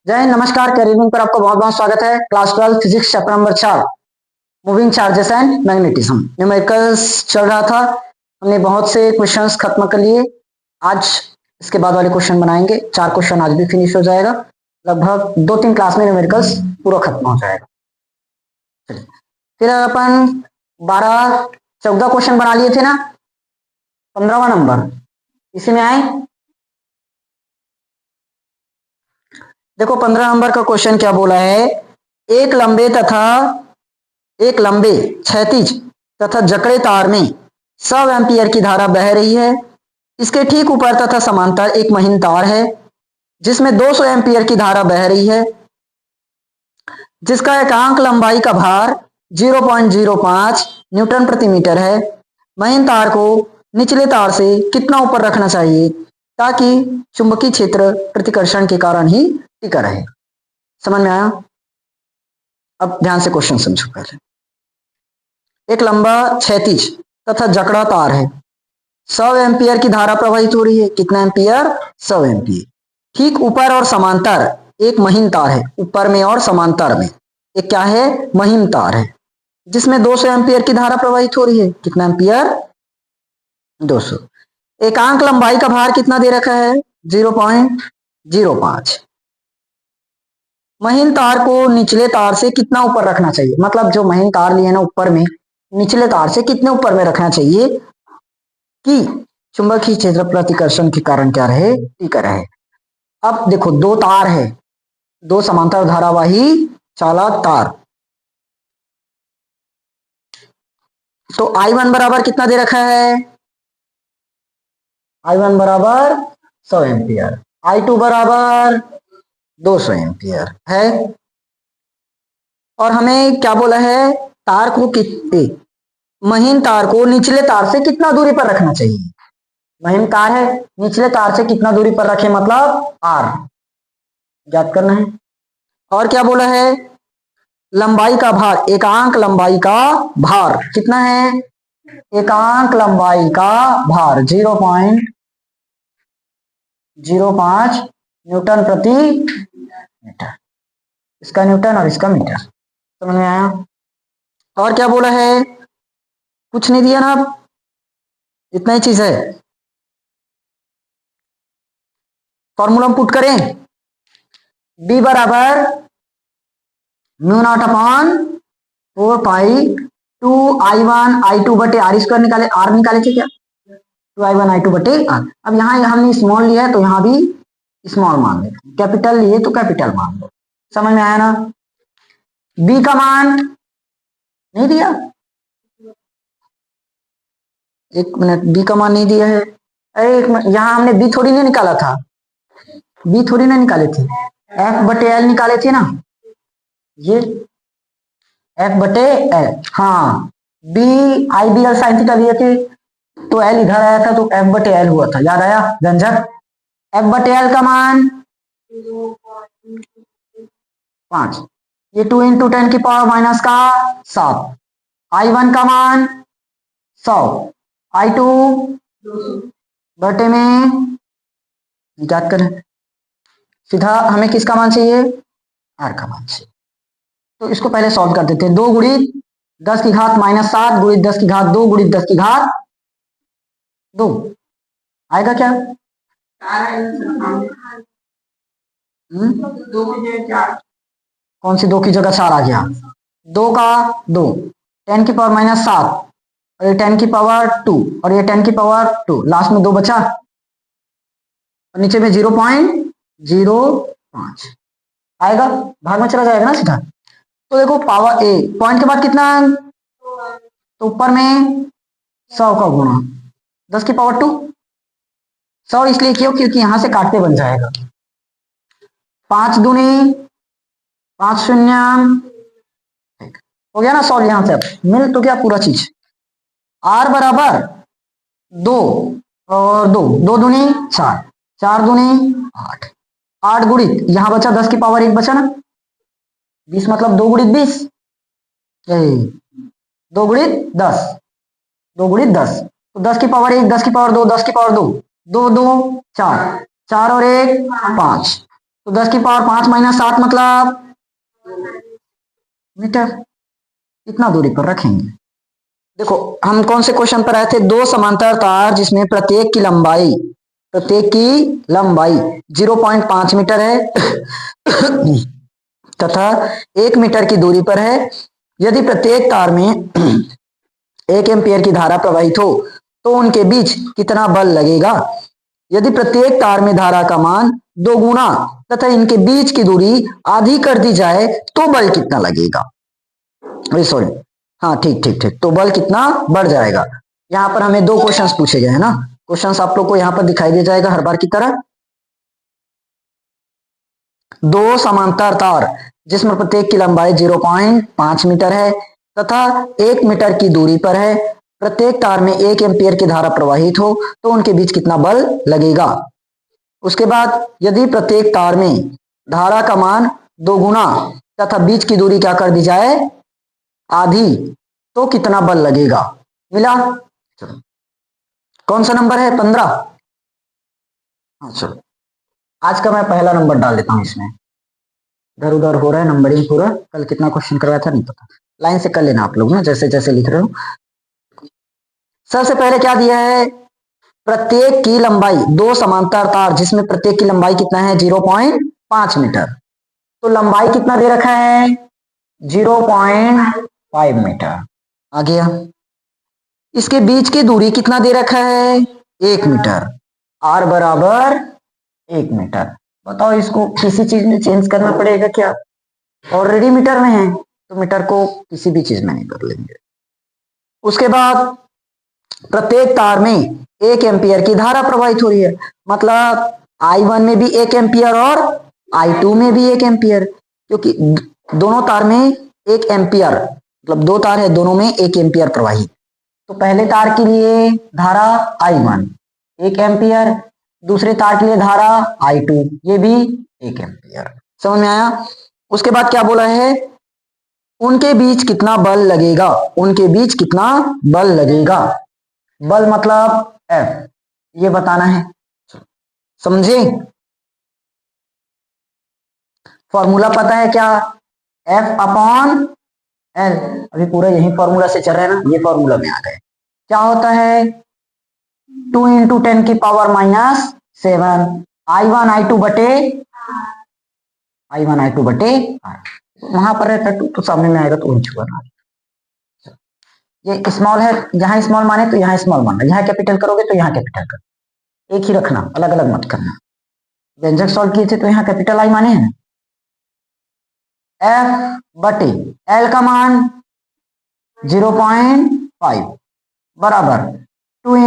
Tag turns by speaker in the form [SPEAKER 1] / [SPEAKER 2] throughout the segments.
[SPEAKER 1] जय हिंद, नमस्कार। कैरियरिंग पर आपका बहुत बहुत स्वागत है। Class 12 physics chapter number 4 moving charges and magnetism numericals चल रहा था। हमने बहुत से क्वेश्चंस खत्म कर लिए। आज इसके बाद वाले क्वेश्चन बनाएंगे। 4 क्वेश्चन आज भी फिनिश हो जाएगा। लगभग 2-3 क्लास में न्यूमेरिकल्स पूरा खत्म हो जाएगा। चलिए, फिर अपन 14 क्वेश्चन बना लिए थे ना। 15वां नंबर इसी में आए। देखो 15 नंबर का क्वेश्चन क्या बोला है। एक लंबे क्षैतिज तथा जकड़े तार में 100 एम्पियर की धारा बह रही है। इसके ठीक ऊपर तथा समांतर एक महीन तार है जिसमें 200 एम्पियर की धारा बह रही है, जिसका एकांक लंबाई का भार 0.05 न्यूटन प्रति मीटर है। महीन तार को निचले तार से कितना ऊपर रखना चाहिए ताकि चुंबकीय क्षेत्र प्रतिकर्षण के कारण ही टिका रहे। समझ में आया? अब ध्यान से क्वेश्चन समझो। पहले एक लंबा क्षैतिज तथा जकड़ा तार है। 100 एम्पियर की धारा प्रवाहित हो रही है। कितना एम्पियर? 100 एम्पियर। ठीक ऊपर और समांतर एक महीन तार है। ऊपर में और समांतर में एक क्या है? महीन तार है जिसमें 200 एम्पियर की धारा प्रवाहित हो रही है। कितना एम्पियर? 200। एकांक लंबाई का भार कितना दे रखा है? 0.05। महीन तार को निचले तार से कितना ऊपर रखना चाहिए? मतलब जो महीन तार लिए ना ऊपर में, निचले तार से कितने ऊपर में रखना चाहिए कि चुंबकीय क्षेत्र प्रतिकर्षण के कारण क्या रहे? टिका रहे। अब देखो दो तार है, दो समांतर धारावाही चालक तार। तो I1 बराबर कितना दे रखा है? I1 बराबर 100 एम्पियर। I2 बराबर 200 एम्पियर है। और हमें क्या बोला है? तार को कितने, महीन तार को निचले तार से कितना दूरी पर रखना चाहिए। महीन तार है, निचले तार से कितना दूरी पर रखे, मतलब R ज्ञात करना है। और क्या बोला है? लंबाई का भार, एकांक लंबाई का भार कितना है? एकांक लंबाई का भार 0.05 न्यूटन प्रति मीटर। इसका न्यूटन और इसका मीटर। समझ में आया? और क्या बोला है? कुछ नहीं दिया ना, इतना ही चीज है। फॉर्मूला पुट करें। B बराबर μ0/4 पाई 2I1 I2 बटे R स्क्वायर निकाले। R निकाले थे क्या? 2I1 I2 बटे R। अब यहाँ हमने स्मॉल लिया है तो यहाँ भी स्मॉल मान लो, कैपिटल लिए तो कैपिटल मान लो। समझ में आया ना? B का मान नहीं दिया, एक मिनट, B का मान नहीं दिया है। अरे एक मिनट, यहाँ हमने B थोड़ी नहीं निकाला था, B थोड़ी ना निकाले थे, F बटे L निकाले थे ना। ये F बटे L, हाँ B IBL साइन थीटा लिए थे तो L इधर आया था तो F बटे L हुआ था। याद आया झंझट? F बटे L का मान 5। ये 2 × 10 की पावर माइनस का 7। I1 का मान 100, I2 बटे में याद करें। सीधा हमें किसका मान चाहिए? R का मान चाहिए। तो इसको पहले सॉल्व कर देते हैं। 2 × 10 की घात -7 × 10 की घात 2 × 10 की घात 2 आएगा क्या? कौन सी 2 की जगह 4 आ गया? 2 का 2, 10 की पावर -7 और ये 10 की पावर 2 और ये 10 की पावर 2, लास्ट में 2 बचा और नीचे में 0.05 आएगा, भाग में चला जाएगा ना सीधा। तो देखो पावर ए पॉइंट के बाद कितना है? तो ऊपर में 100 का गुणा 10 की पावर 2। 100 इसलिए क्यों? क्योंकि यहां से काटते बन जाएगा। 5 दूनी 5 शून्य, हो गया ना सॉल्व। यहां से अब मिल तो क्या पूरा चीज। R बराबर 2 और 2, 2 दूनी 4, 4 दूनी 8, 8 गुणित यहाँ बचा 10 की पावर 1 बचा ना, 20 मतलब 2 × 20, 2 × 10, 2 × 10 तो 10 की पावर 1, 10 की पावर 2, 10 की पावर 2, 2 2 4, 4 और 1 5, तो 10⁵ माइनस 7 मतलब मीटर। इतना दूरी पर रखेंगे। देखो हम कौन से क्वेश्चन पर आए थे, दो समांतर तार जिसमें प्रत्येक की लंबाई 0.5 मीटर है तथा 1 मीटर की दूरी पर है। यदि प्रत्येक तार में 1 एम्पियर की धारा प्रवाहित हो तो उनके बीच कितना बल लगेगा। यदि प्रत्येक तार में धारा का मान 2 गुना तथा इनके बीच की दूरी आधी कर दी जाए तो बल कितना लगेगा। सॉरी, हाँ ठीक ठीक ठीक, तो बल कितना बढ़ जाएगा। यहाँ पर हमें 2 क्वेश्चंस पूछे गए हैं ना। क्वेश्चंस आप लोग को यहाँ पर दिखाई दे जाएगा हर बार की तरह। दो समांतर तार जिसमें प्रत्येक की लंबाई 0.5 मीटर है तथा 1 मीटर की दूरी पर है। प्रत्येक तार में 1 एम्पियर की धारा प्रवाहित हो तो उनके बीच कितना बल लगेगा। उसके बाद यदि प्रत्येक तार में धारा का मान 2 गुना तथा बीच की दूरी क्या कर दी जाए, आधी, तो कितना बल लगेगा। मिला। कौन सा नंबर है, 15। हाँ चलो, आज का मैं पहला नंबर डाल देता हूं इसमें। इधर उधर हो रहा है नंबरिंग पूरा, कल कितना क्वेश्चन करवाया था नहीं पता, लाइन से कर लेना आप लोग ना, जैसे जैसे लिख रहे हो। सबसे पहले क्या दिया है, प्रत्येक की लंबाई, दो समांतर तार जिसमें प्रत्येक की लंबाई कितना है 0.5 मीटर। तो लंबाई कितना दे रखा है 0.5 मीटर आ गया। इसके बीच की दूरी कितना दे रखा है 1 मीटर, आर बराबर 1 मीटर। बताओ इसको किसी चीज में चेंज करना पड़ेगा क्या, ऑलरेडी मीटर में है तो मीटर को किसी भी चीज में नहीं बदलेंगे। उसके बाद प्रत्येक तार में 1 एम्पियर की धारा प्रवाहित हो रही है, मतलब I1 में भी 1 एम्पियर और I2 में भी 1 एम्पियर, क्योंकि दोनों तार में 1 एम्पियर, मतलब दो तार है दोनों में 1 एम्पियर प्रवाहित। तो पहले तार के लिए धारा I1 1 एम्पियर, दूसरे तार के लिए धारा I2 ये भी 1 एम्पियर। समझ में आया। उसके बाद क्या बोला है, उनके बीच कितना बल लगेगा, उनके बीच कितना बल लगेगा। बल मतलब F, ये बताना है, समझे। फॉर्मूला पता है क्या, F/L। अभी पूरा यही फॉर्मूला से चल रहा है ना, ये फॉर्मूला में आ गए। क्या होता है 2 × 10⁻⁷ I1 I2 बटे R। वहां पर रहता 2 तो सामने में आएगा तो वही छुआ ना। ये स्मॉल है, जहां स्मॉल माने तो यहाँ स्मॉल मानना, यहाँ कैपिटल करोगे तो यहाँ कैपिटल कर, एक ही रखना, अलग अलग मत करना। व्यंजक सॉल्व किए थे तो यहाँ कैपिटल I माने हैं। F बटे L का मान 0.5 बराबर 2 ×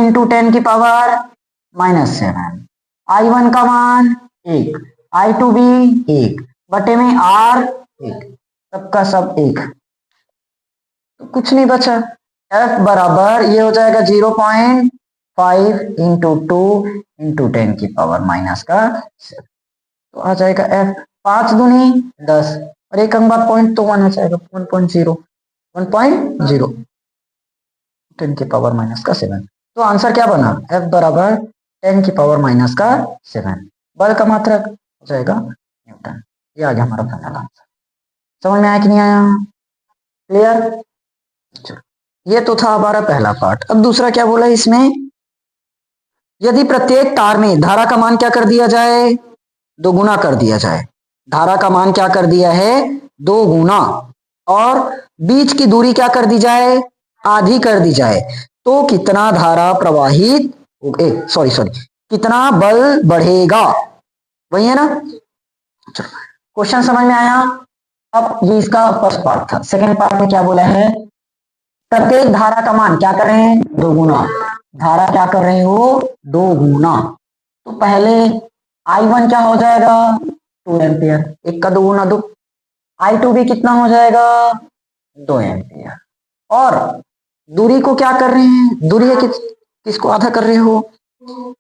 [SPEAKER 1] 10⁻⁷। I1 का मान 1, I2 भी 1 बटे में R 1, सबका सब 1, तो कुछ नहीं बचा। F बराबर ये हो जाएगा 0.5 × 2 × 10⁻⁷, तो आ जाएगा F 5 दूनी 10 और एक अंक बाद पॉइंट तो 1 हो जाएगा 1.0 10⁻⁷। तो आंसर क्या बना, F बराबर 10⁻⁷। बल का मात्रक हो जाएगा न्यूटन। ये आ गया हमारा फाइनल आंसर। समझ में आया कि नहीं आया, क्लियर। चलो ये तो था हमारा पहला पार्ट। अब दूसरा क्या बोला इसमें, यदि प्रत्येक तार में धारा का मान क्या कर दिया जाए 2 गुना कर दिया जाए, धारा का मान क्या कर दिया है 2 गुना, और बीच की दूरी क्या कर दी जाए आधी कर दी जाए, तो कितना धारा प्रवाहित, कितना बल बढ़ेगा, वही है ना। चलो क्वेश्चन समझ में आया। अब ये इसका फर्स्ट पार्ट था। सेकंड पार्ट में क्या बोला है, प्रत्येक धारा का मान क्या कर रहे हैं 2 गुना, धारा क्या कर रहे हो 2 गुना। तो पहले I1 क्या हो जाएगा 2 एम्पियर, 1 का 2 गुना 2। I2 भी कितना हो जाएगा 2 एम्पियर। और दूरी को क्या कर रहे हैं, दूरी है किसको आधा कर रहे हो।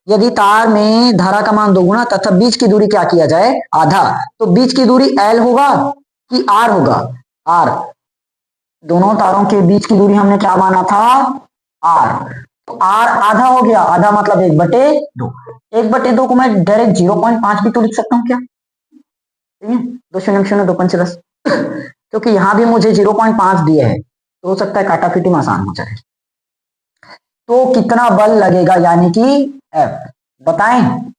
[SPEAKER 1] यदि तार में धारा का मान 2 गुना तथा बीच की दूरी क्या किया जाए आधा, तो बीच की दूरी L होगा कि R होगा, R। दोनों तारों के बीच की दूरी हमने क्या माना था R, तो R आधा हो गया, आधा मतलब 1/2। 1/2 को मैं डायरेक्ट 0.5 भी तो लिख सकता हूँ क्या, ठीक है, 2 0 0 2 5 10 क्योंकि यहाँ भी मुझे 0.5 दिया है तो हो सकता है काटापीटी में आसान हो जाए। तो कितना बल लगेगा यानी कि एफ बताएं।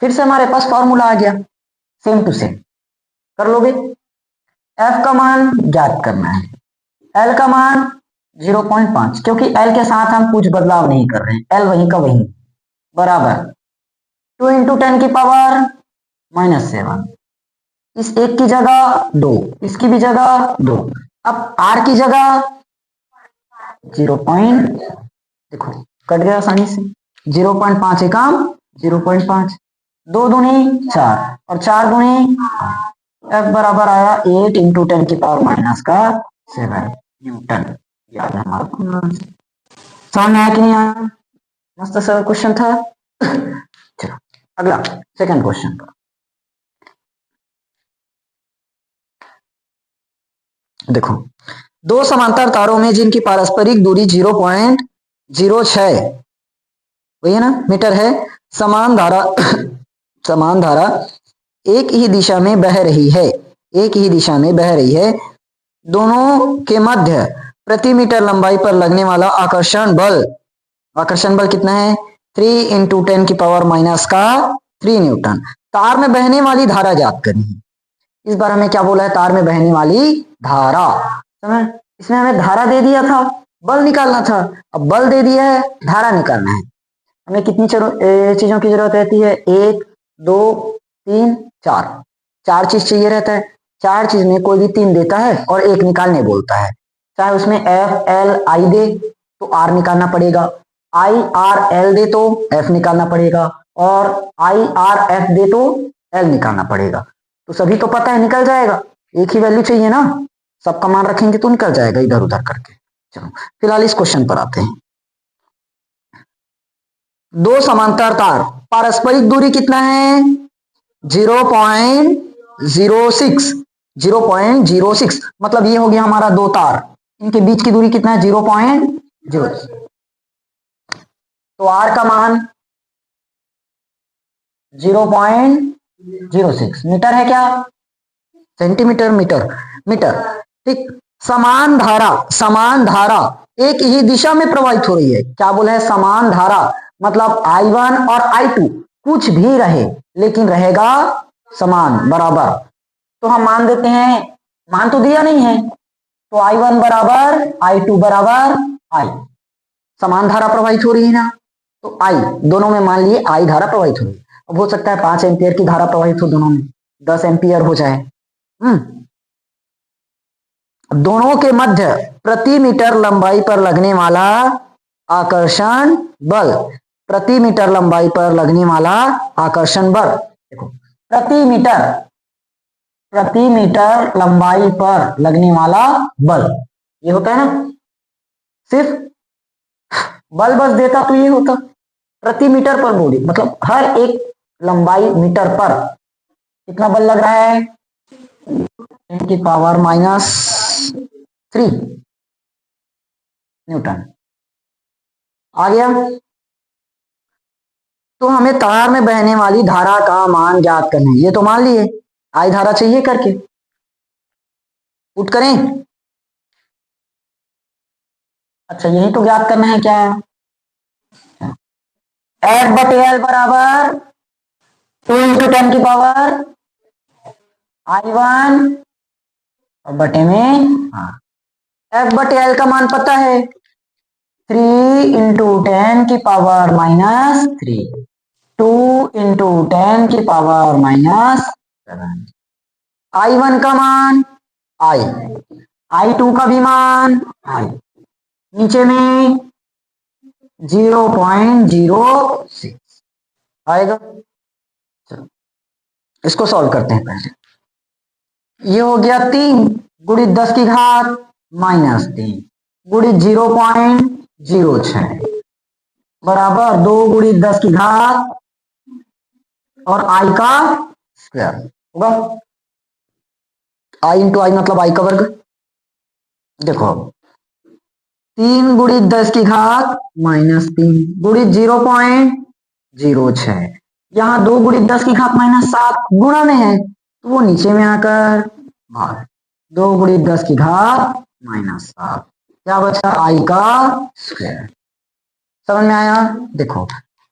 [SPEAKER 1] फिर से हमारे पास फॉर्मूला आ गया, सेम टू सेम कर लोगे। एफ का मान ज्ञात करना है, एल का मान 0.5 क्योंकि एल के साथ हम कुछ बदलाव नहीं कर रहे हैं, एल वहीं का वहीं, बराबर 2 × 10⁻⁻7। इस एक की जगह 2, इसकी भी जगह 2। अब आर की जगह 0. देखो कट गया आसानी से, 0.5 एकम 0.5, 2 दूनी 4 और 4 दूनी, एफ बराबर आया 8 × 10⁻⁷ न्यूटन। याद है हमारा समझ में आया कि नहीं आया? मस्त सा क्वेश्चन था। चलो अगला सेकंड क्वेश्चन पर देखो, दो समांतर तारों में जिनकी पारस्परिक दूरी 0.06 वही है ना मीटर है, समान धारा समान धारा एक ही दिशा में बह रही है, एक ही दिशा में बह रही है। दोनों के मध्य प्रति मीटर लंबाई पर लगने वाला आकर्षण बल कितना है? 3 × 10⁻³ न्यूटन। तार में बहने वाली धारा ज्ञात करनी है। इस बार हमें क्या बोला है? तार में बहने वाली धारा। समझ, इसमें हमें धारा दे दिया था, बल निकालना था। अब बल दे दिया है, धारा निकालना है। हमें कितनी चीजों की जरूरत रहती है? 1 2 3 4, 4 चीज चाहिए रहता है। 4 चीज में कोई भी 3 देता है और एक निकालने बोलता है, चाहे उसमें एफ एल आई दे तो आर निकालना पड़ेगा, आई आर एल दे तो एफ निकालना पड़ेगा, और आई आर एफ दे तो एल निकालना पड़ेगा। तो सभी तो पता है निकल जाएगा, एक ही वैल्यू चाहिए ना, सबका मान रखेंगे तो निकल जाएगा इधर उधर करके। चलो फिलहाल इस क्वेश्चन पर आते हैं। दो समांतर तार, पारस्परिक दूरी कितना है? 0.06, 0.06 मतलब ये हो गया हमारा दो तार, इनके बीच की दूरी कितना है? 0.06। तो आर का मान 0.06 मीटर है क्या? सेंटीमीटर, मीटर ठीक। समान धारा एक ही दिशा में प्रवाहित हो रही है। क्या बोला है? समान धारा मतलब I1 और I2 कुछ भी रहे लेकिन रहेगा समान, बराबर। तो हम मान देते हैं, मान तो दिया नहीं है, तो I1 बराबर I2 बराबर I, समान धारा प्रवाहित हो रही है ना, तो I दोनों में मान लिए I धारा प्रवाहित हो रही है। अब हो सकता है 5 एम्पियर की धारा प्रवाहित हो दोनों में, 10 एम्पियर हो जाए। दोनों के मध्य प्रति मीटर लंबाई पर लगने वाला आकर्षण बल, प्रति मीटर लंबाई पर लगने वाला आकर्षण बल। देखो प्रति मीटर लंबाई पर लगने वाला बल ये होता है ना, सिर्फ बल बस देता तो ये होता, प्रति मीटर पर बोली मतलब हर एक लंबाई मीटर पर कितना बल लग रहा है? 10⁻³ न्यूटन आ गया। तो हमें तार में बहने वाली धारा का मान ज्ञात करना है, ये तो मान लिए आई धारा चाहिए करके, पुट करें। अच्छा यही तो ज्ञात करना है क्या? F/L बराबर 2 × 10⁻I1 और बटे में F/L का मान पता है 3 × 10⁻³ 2 × 10⁻⁷। I1 का मान I2 का भी मान I, नीचे में 0.06 आएगा। चलो इसको सॉल्व करते हैं पहले। ये हो गया 3 × 10⁻³ गुणित 0.06 बराबर 2 × 10⁻³ और I का स्क्वायर होगा। I × I मतलब I का वर्ग। देखो 3 × 10⁻³ गुणित 0.06, यहाँ 2 × 10⁻⁷ गुणा में है तो वो नीचे में आकर भाग 2 × 10⁻⁷ क्या बचा आई का स्क्वायर। समझ में आया? देखो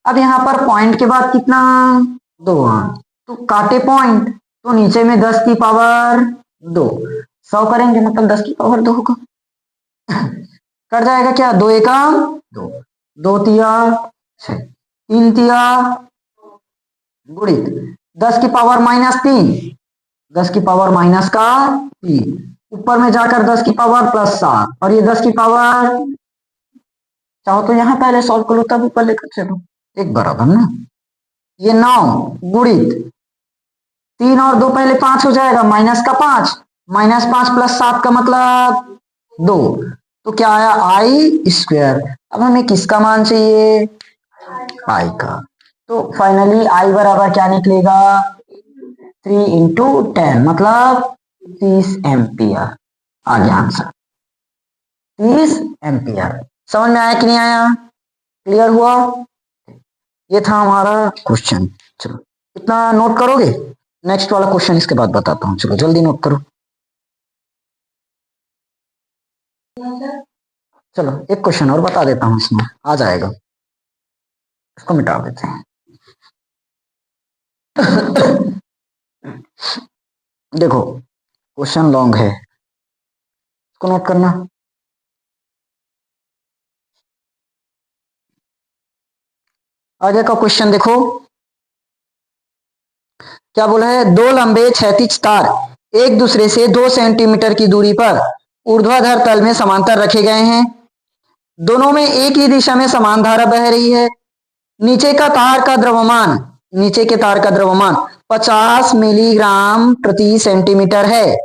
[SPEAKER 1] अब यहाँ पर पॉइंट के बाद कितना 2 तो काटे पॉइंट तो नीचे में 10⁻²। 100 करेंगे मतलब 10⁻² होगा। कट जाएगा क्या 2 × 2 2 तिया 6 3 तिया गुणित 10⁻³ 10⁻³ ऊपर में जाकर 10⁻+7 और ये 10 चाहो तो यहाँ पहले सॉल्व करो तब ऊपर लेकर चलो एक बराबर ना। ये 9 गुणित 3 और 2 पहले 5 हो जाएगा -5 -5 + 7 का मतलब 2 तो क्या आया आई स्क्वायर। अब हमें किसका मान चाहिए आई का। तो फाइनली आई बराबर क्या निकलेगा 3 × 10 मतलब 30 एम्पियर। आ गया आंसर 30 एम्पियर। समझ में आया कि नहीं आया? क्लियर हुआ? ये था हमारा क्वेश्चन। चलो इतना नोट करोगे नेक्स्ट वाला क्वेश्चन इसके बाद बताता हूँ। चलो जल्दी नोट करो। चलो एक क्वेश्चन और बता देता हूँ इसमें आ जाएगा। इसको मिटा देते हैं। देखो क्वेश्चन लॉन्ग है इसको नोट करना। आगे का क्वेश्चन देखो क्या बोला है। दो लंबे क्षैतिज तार एक दूसरे से 2 सेंटीमीटर की दूरी पर ऊर्ध्वाधर तल में समांतर रखे गए हैं। दोनों में एक ही दिशा में समान धारा बह रही है। नीचे का तार का द्रव्यमान नीचे के तार का द्रव्यमान 50 मिलीग्राम प्रति सेंटीमीटर है।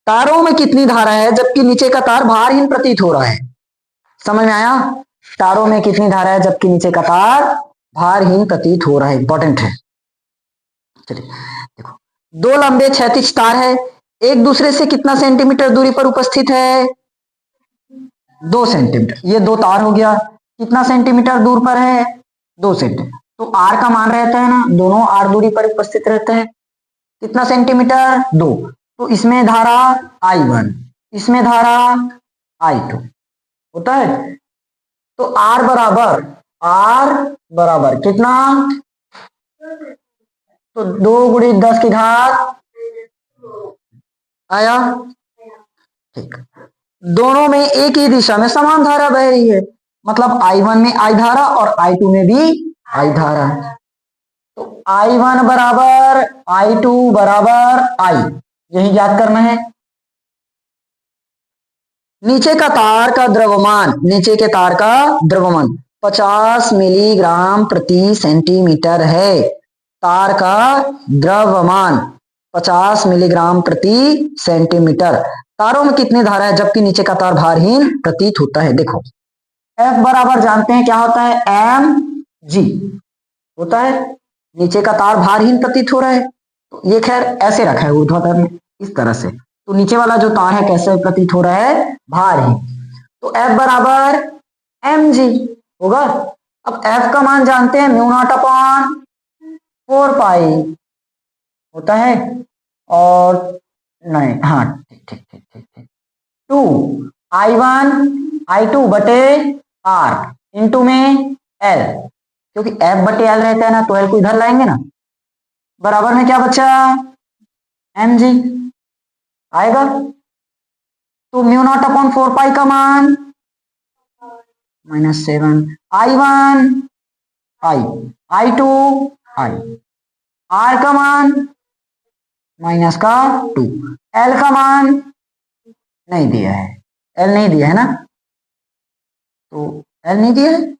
[SPEAKER 1] तारों में कितनी धारा है जबकि नीचे का तार भारहीन प्रतीत हो रहा है। समझ में आया? तारों में कितनी धारा है जबकि नीचे का तार भारहीन प्रतीत हो रहा है। इंपॉर्टेंट है। चलिए देखो दो लंबे क्षैतिज तार है एक दूसरे से कितना सेंटीमीटर दूरी पर उपस्थित है 2 सेंटीमीटर। ये दो तार हो गया कितना सेंटीमीटर दूर पर है 2 सेंटीमीटर। तो आर का मान रहता है ना दोनों आर दूरी पर उपस्थित रहता है कितना सेंटीमीटर 2। तो इसमें धारा I1 इसमें धारा I2 होता है। तो आर बराबर कितना तो 2 × 10⁻। आया? ठीक। दोनों में एक ही दिशा में समान धारा बह रही है मतलब I1 में I धारा और I2 में भी I धारा। तो I1 बराबर I2 बराबर I यही ज्ञात करना है। नीचे का तार का द्रव्यमान 50 मिलीग्राम प्रति सेंटीमीटर है। तार का द्रव्यमान 50 मिलीग्राम प्रति सेंटीमीटर। तारों में कितनी धारा है जबकि नीचे का तार भारहीन प्रतीत होता है। देखो F बराबर जानते हैं क्या होता है mg होता है। नीचे का तार भारहीन प्रतीत हो रहा है तो ये खैर ऐसे रखा है ऊर्ध्वाधर में इस तरह से। तो नीचे वाला जो तार है कैसे प्रतीत हो रहा है भारहीन। तो F बराबर mg होगा। अब F का मान जानते हैं μ0/4 होता है और नहीं हाँ ठीक 2I1I2/R इंटू में L क्योंकि F/L रहता है ना तो L को इधर लाएंगे ना बराबर में क्या बचा mg आएगा। तो μ0/4 का मान -7 I1 I2 I R का मान -2 L का मान नहीं दिया है L नहीं दिया है ना तो L नहीं दिया है।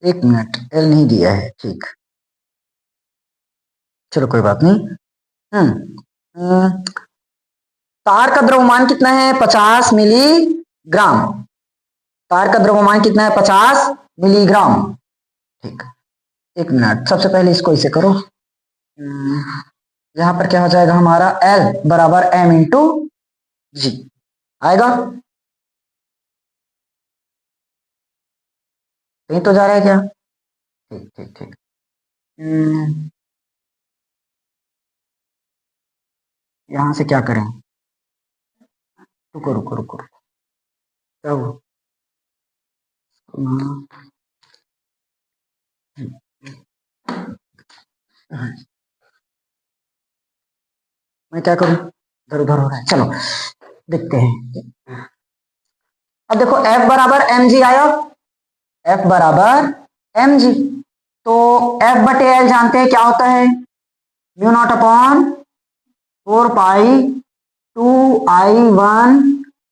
[SPEAKER 1] एक मिनट L नहीं दिया है ठीक चलो कोई बात नहीं। तार का द्रव्यमान कितना है 50 मिलीग्राम। तार का द्रव्यमान कितना है 50 मिलीग्राम। ठीक एक मिनट सबसे पहले इसको इसे करो। यहां पर क्या हो जाएगा हमारा L बराबर m इंटू जी आएगा। कहीं तो जा रहा है क्या ठीक यहां से क्या करें, रुको रुको रुको, क्या हुआ? मैं क्या करूं, इधर उधर हो रहा है, चलो देखते हैं। अब देखो F बराबर mg आया, F बराबर mg, तो F बटे L जानते हैं क्या होता है, mu not upon 4 pi 2I1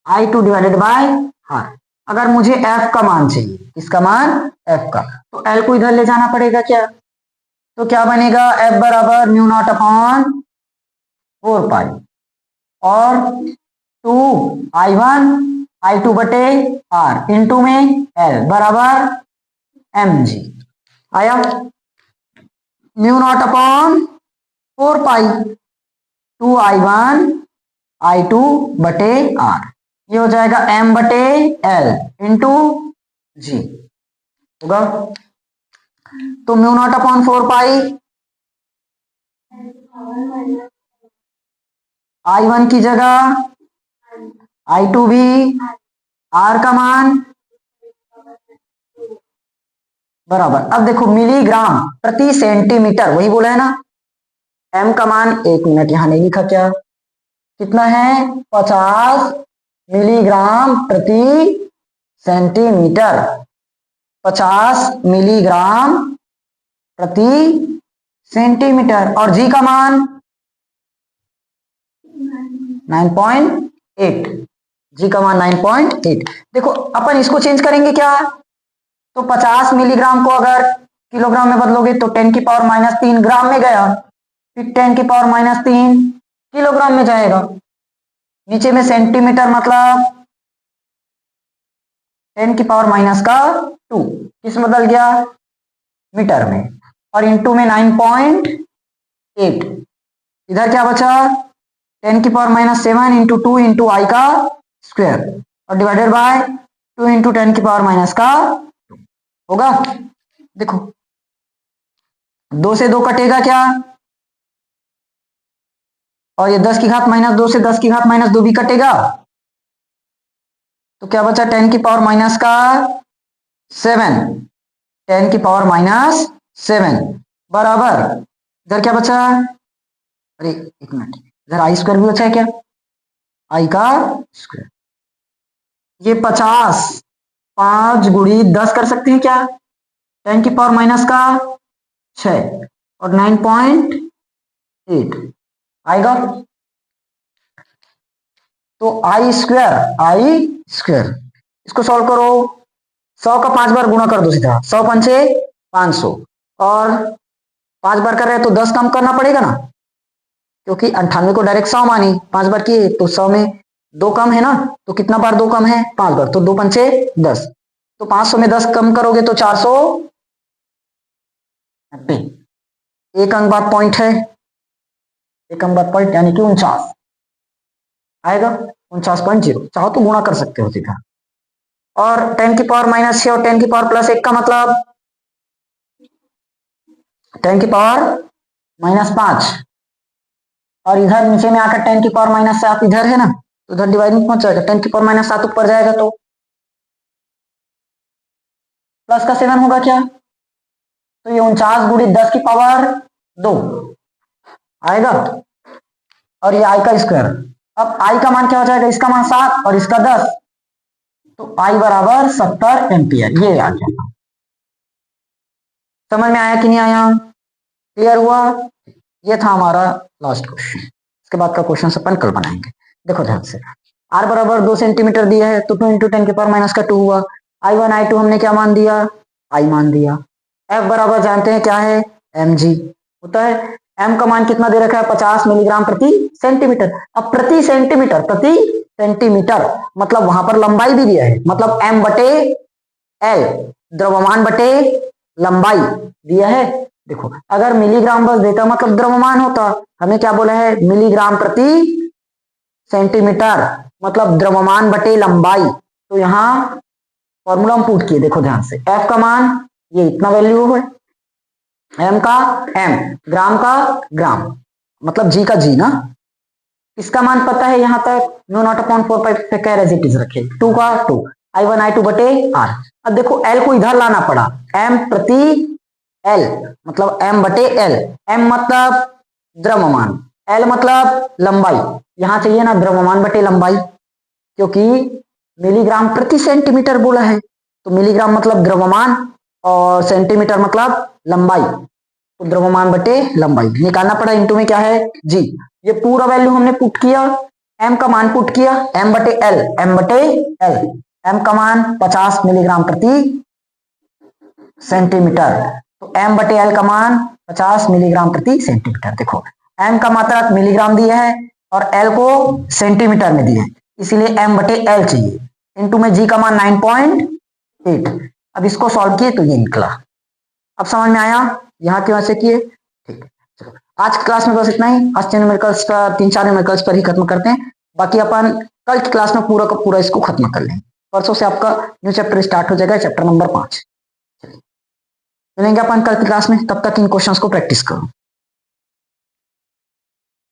[SPEAKER 1] I2 divided by हार। अगर मुझे F का मान चाहिए, किसका मान, F का, तो L को इधर ले जाना पड़ेगा क्या, तो क्या बनेगा, F बराबर म्यू नॉट अपॉन 4 पाई और 2I1 I2 बटे R इंटू में L बराबर mg आया, mu not upon 4 pi 2I1 I2 बटे R, ये हो जाएगा m बटे L इंटू जी होगा, तो mu not upon 4 pi I1 की जगह I2 भी, R का मान बराबर, अब देखो मिलीग्राम प्रति सेंटीमीटर, वही बोला है ना, m का मान, एक मिनट यहां नहीं लिखा क्या, कितना है, 50 मिलीग्राम प्रति सेंटीमीटर, 50 मिलीग्राम प्रति सेंटीमीटर, और जी का मान 9.8, जी का मान 9.8। देखो अपन इसको चेंज करेंगे क्या, तो 50 मिलीग्राम को अगर किलोग्राम में बदलोगे तो 10 की पावर -3 ग्राम में गया, फिर 10 की पावर -3 किलोग्राम में जाएगा, नीचे में सेंटीमीटर मतलब 10 की पावर -2 किस में बदल गया, मीटर में, और इंटू में 9.8, इधर क्या बचा, 10 की पावर -7 इंटू 2 इंटू आई का स्क्वायर और डिवाइडेड बाय 2 इंटू 10 की पावर माइनस का होगा। देखो 2 से 2 कटेगा क्या, और ये 10 की घात -2 से 10 की घात -2 भी कटेगा, तो क्या बचा 10 की पावर -7, 10 की पावर -7 बराबर, इधर क्या बचा, अरे एक मिनट, इधर आई स्क्वायर भी बचा है क्या, आई का स्क्वायर, ये 50 5 गुड़ी 10 कर सकते हैं क्या, 10 की पावर -6 और 9.8 आएगा, तो आई स्क्वायर, इसको सॉल्व करो, 100 का 5 बार गुणा कर दो सीधा, 100 पंचे 500, और 5 बार कर रहे हैं तो 10 कम करना पड़ेगा ना, क्योंकि 98 को डायरेक्ट 100 मानी, 5 बार किए तो 100 में 2 कम है ना, तो कितना बार 2 कम है, 5 बार, तो 2 पंचे 10, तो 500 में 10 कम करोगे तो 490, एक अंक बाद पॉइंट है, एक अंक बाद पॉइंट यानी कि 49 आएगा, 49.0, चाहो तो गुणा कर सकते हो सीधा, और 10 की पावर -6 और 10 की पावर +1 का मतलब 10 की पावर -5, और इधर नीचे में आकर 10 की पावर -7 इधर है ना, तो इधर डिवाइडिंग पहुंच जाएगा, 10 की पावर -7 ऊपर जाएगा तो प्लस का 7 होगा क्या, तो ये 49 गुणी 10 की पावर 2 आएगा, और ये आई का स्क्वायर, अब आई का मान क्या हो जाएगा, इसका मान 7 और इसका 10, तो आई बराबर 70 एम्पियर, ये आ गया, समझ में आया कि नहीं आया, क्लियर हुआ, ये था हमारा लास्ट क्वेश्चन, इसके बाद का क्वेश्चन अपन कल बनाएंगे। देखो ध्यान से, आर बराबर 2 सेंटीमीटर दिया है, तो 2 इंटू 10 की पावर -2 हुआ, I1 I2 हमने क्या मान दिया, आई मान दिया, एफ बराबर जानते हैं क्या है, mg होता है, m का मान कितना दे रखा है, 50 मिलीग्राम प्रति सेंटीमीटर, अब प्रति सेंटीमीटर मतलब वहां पर लंबाई भी दिया है, मतलब m बटे l, द्रव्यमान बटे लंबाई दिया है। देखो अगर मिलीग्राम बस देता मतलब द्रव्यमान होता, हमें क्या बोला है, मिलीग्राम प्रति सेंटीमीटर मतलब द्रव्यमान बटे लंबाई, तो यहाँ फॉर्मूला हम पुट किए, देखो ध्यान से, f का मान ये इतना वैल्यू है, m का m, ग्राम का ग्राम, मतलब g का g ना, इसका मान पता है यहाँ तक, म्यू नॉट अपॉन 4 पाई कैर एज इट इज रखे, 2 का 2, I1 I2 बटे R। अब देखो L को इधर लाना पड़ा, M प्रति L मतलब M बटे L, M मतलब द्रव्यमान, L मतलब लंबाई, यहां चाहिए ना द्रव्यमान बटे लंबाई, क्योंकि मिलीग्राम प्रति सेंटीमीटर बोला है, तो मिलीग्राम मतलब द्रव्यमान और सेंटीमीटर मतलब लंबाई, तो द्रव्यमान बटे लंबाई निकालना पड़ा। इनटू में क्या है जी, ये पूरा वैल्यू हमने पुट किया, एम का मान पुट किया, एम बटे एल, एम बटे एल, एम का मान 50 मिलीग्राम प्रति सेंटीमीटर, तो एम बटे एल का मान 50 मिलीग्राम प्रति सेंटीमीटर। देखो एम का मात्रक मिलीग्राम दिया है और एल को सेंटीमीटर में दिया है, इसीलिए एम बटे एल चाहिए। इनटू में जी का मान 9.8। अब इसको सॉल्व किए तो ये निकला। अब समझ में आया यहाँ क्यों ऐसे किए? ठीक, चलो आज की क्लास में बस इतना ही। आज न्यूमेरिकल्स पर 3-4 न्यूमेरिकल्स पर ही खत्म करते हैं, बाकी अपन कल की क्लास में पूरा का पूरा इसको खत्म कर लेंगे। परसों से आपका न्यू चैप्टर स्टार्ट हो जाएगा, चैप्टर नंबर 5। मिलेंगे अपन कल की क्लास में, तब तक इन क्वेश्चंस को प्रैक्टिस करो।